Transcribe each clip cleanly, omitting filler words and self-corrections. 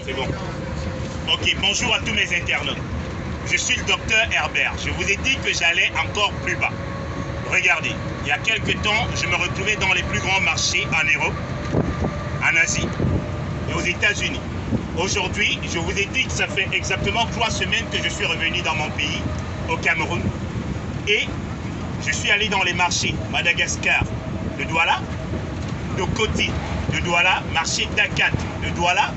C'est bon. Ok, bonjour à tous mes internautes. Je suis le docteur Herbert. Je vous ai dit que j'allais encore plus bas. Regardez, il y a quelques temps, je me retrouvais dans les plus grands marchés en Europe, en Asie et aux États-Unis. Aujourd'hui, je vous ai dit que ça fait exactement 3 semaines que je suis revenu dans mon pays, au Cameroun. Et je suis allé dans les marchés Madagascar, de Douala, de Koti, de Douala, marché Dakat, de Douala.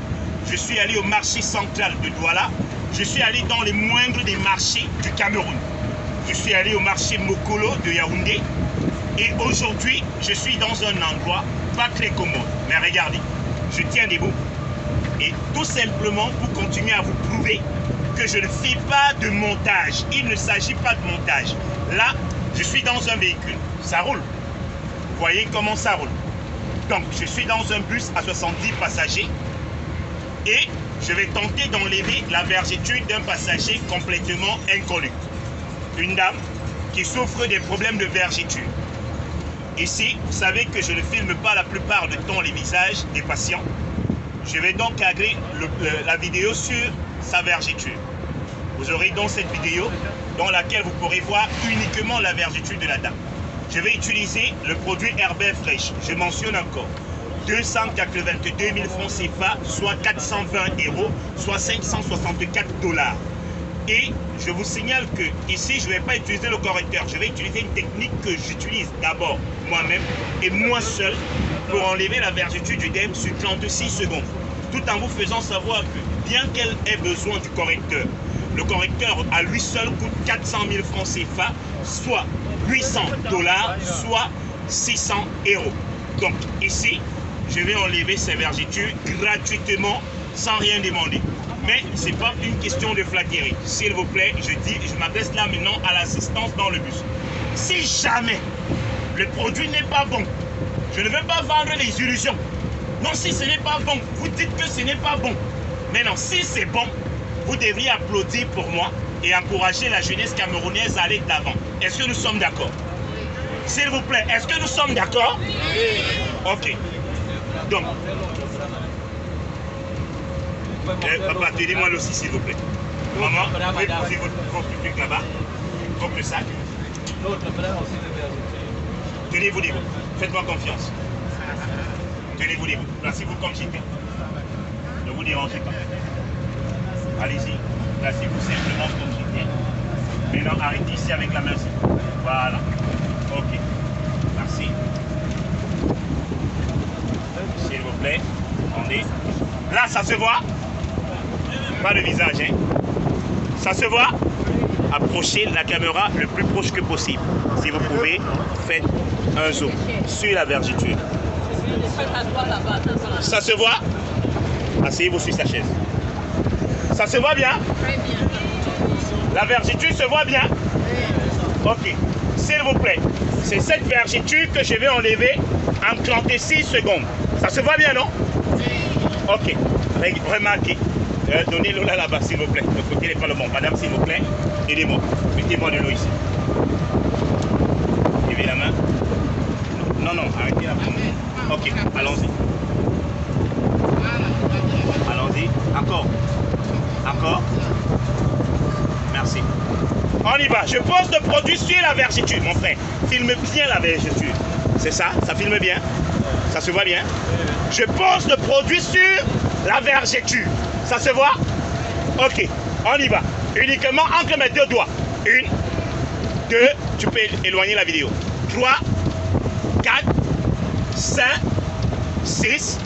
Je suis allé au marché central de Douala. Je suis allé dans les moindres des marchés du Cameroun. Je suis allé au marché Mokolo de Yaoundé. Et aujourd'hui, je suis dans un endroit pas très commode. Mais regardez, je tiens debout. Et tout simplement pour continuer à vous prouver que je ne fais pas de montage. Il ne s'agit pas de montage. Là, je suis dans un véhicule. Ça roule. Vous voyez comment ça roule. Donc, je suis dans un bus à 70 passagers. Et je vais tenter d'enlever la vergitude d'un passager complètement inconnu. Une dame qui souffre des problèmes de vergitude. Ici, vous savez que je ne filme pas la plupart du temps les visages des patients. Je vais donc cadrer la vidéo sur sa vergitude. Vous aurez donc cette vidéo dans laquelle vous pourrez voir uniquement la vergitude de la dame. Je vais utiliser le produit Herbert Fresh. Je mentionne encore 282 000 francs CFA, soit 420 €, soit 564 $. Et je vous signale que ici, je ne vais pas utiliser le correcteur. Je vais utiliser une technique que j'utilise d'abord moi-même et moi seul pour enlever la vergitude du dème sur 36 secondes. Tout en vous faisant savoir que bien qu'elle ait besoin du correcteur, le correcteur à lui seul coûte 400 000 francs CFA, soit 800 $, soit 600 €. Donc ici, je vais enlever ces vergitudes gratuitement sans rien demander. Mais ce n'est pas une question de flatterie. S'il vous plaît, je m'adresse là maintenant à l'assistance dans le bus. Si jamais le produit n'est pas bon, je ne veux pas vendre les illusions. Non, si ce n'est pas bon, vous dites que ce n'est pas bon. Mais non, si c'est bon, vous devriez applaudir pour moi et encourager la jeunesse camerounaise à aller d'avant. Est-ce que nous sommes d'accord? S'il vous plaît, est-ce que nous sommes d'accord? Oui. Ok. Donc, papa, tenez-moi aussi, s'il vous plaît. Maman, vous pouvez poser votre truc là-bas, votre sac. Tenez-vous debout. Faites-moi confiance. Tenez-vous debout. Placez-vous comme j'étais. Ne vous dérangez pas. Allez-y. Placez-vous simplement comme j'étais. Maintenant, arrêtez ici avec la main. Voilà. Ok. Merci. S'il vous plaît. Attendez. Là, ça se voit? Pas de visage, hein? Ça se voit? Approchez la caméra le plus proche que possible. Si vous pouvez, faites un zoom sur la vergitude. Ça se voit? Asseyez-vous sur sa chaise. Ça se voit bien? Très bien. La vergitude se voit bien? Ok. S'il vous plaît, c'est cette vergitude que je vais enlever en 36 secondes. Ça se voit bien, non? Ok. Remarquez. Donnez-le là-bas, s'il vous plaît. Le côté n'est pas le bon. Madame, s'il vous plaît, aidez-moi. Mettez-moi de l'eau ici. Levez la main. Non, non, arrêtez la main. Ok, allons-y. Allons-y. Encore. Encore. Merci. On y va. Je pose le produit sur la vergitude, mon frère. Filme bien la vergitude. C'est ça? Ça filme bien? Ça se voit bien? Je pose le produit sur la vergitude. Ça se voit? Ok, on y va. Uniquement entre mes deux doigts. 1, 2, tu peux éloigner la vidéo. 3, 4, 5, 6,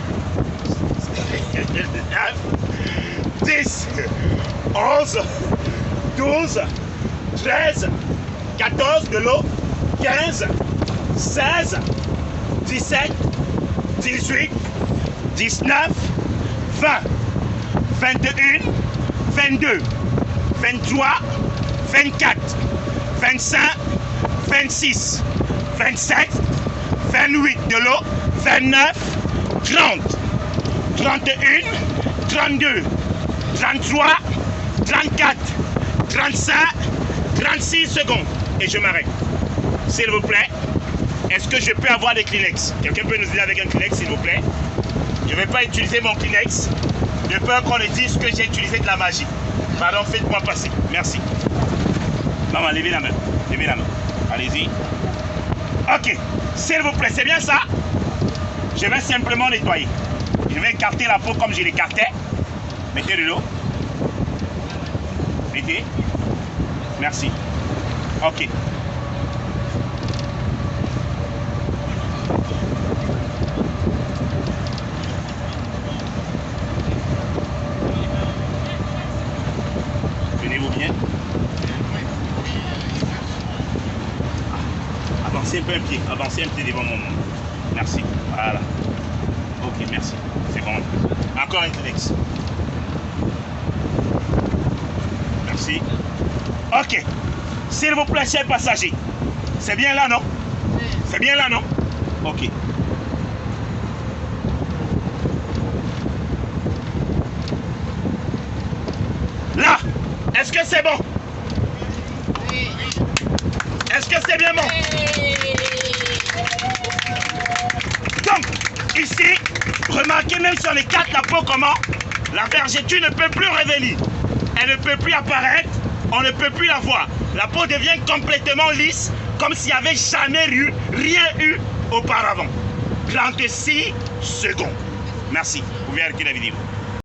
9, 10, 11, 12, 13, 14 de l'eau, 15, 16, 17, 18, 19, 20. 21, 22, 23, 24, 25, 26, 27, 28 de l'eau, 29, 30, 31, 32, 33, 34, 35, 36 secondes. Et je m'arrête. S'il vous plaît, est-ce que je peux avoir des Kleenex? Quelqu'un peut nous aider avec un Kleenex, s'il vous plaît? Je ne vais pas utiliser mon Kleenex J'ai peur qu'on le dise que j'ai utilisé de la magie. Pardon, faites-moi passer. Merci. Maman, levez la main. Levez la main. Allez-y. Ok. S'il vous plaît, c'est bien ça? Je vais simplement nettoyer. Je vais écarter la peau comme je l'écartais. Mettez de l'eau. Mettez. Merci. Ok. Tenez-vous bien. Avancez un peu un pied. Avancez un petit devant mon monde. Merci. Voilà. Ok, merci. C'est bon. Encore un Kleenex. Merci. Ok. S'il vous plaît, chers passagers. C'est bien là, non? C'est bien là, non? Ok. Là, est-ce que c'est bon? Est-ce que c'est bien bon? Donc, ici, remarquez même sur les cartes la peau comment la vergeture ne peut plus revenir. Elle ne peut plus apparaître, on ne peut plus la voir. La peau devient complètement lisse, comme s'il n'y avait jamais rien eu auparavant. 36 secondes. Merci. Vous pouvez arrêter la vidéo.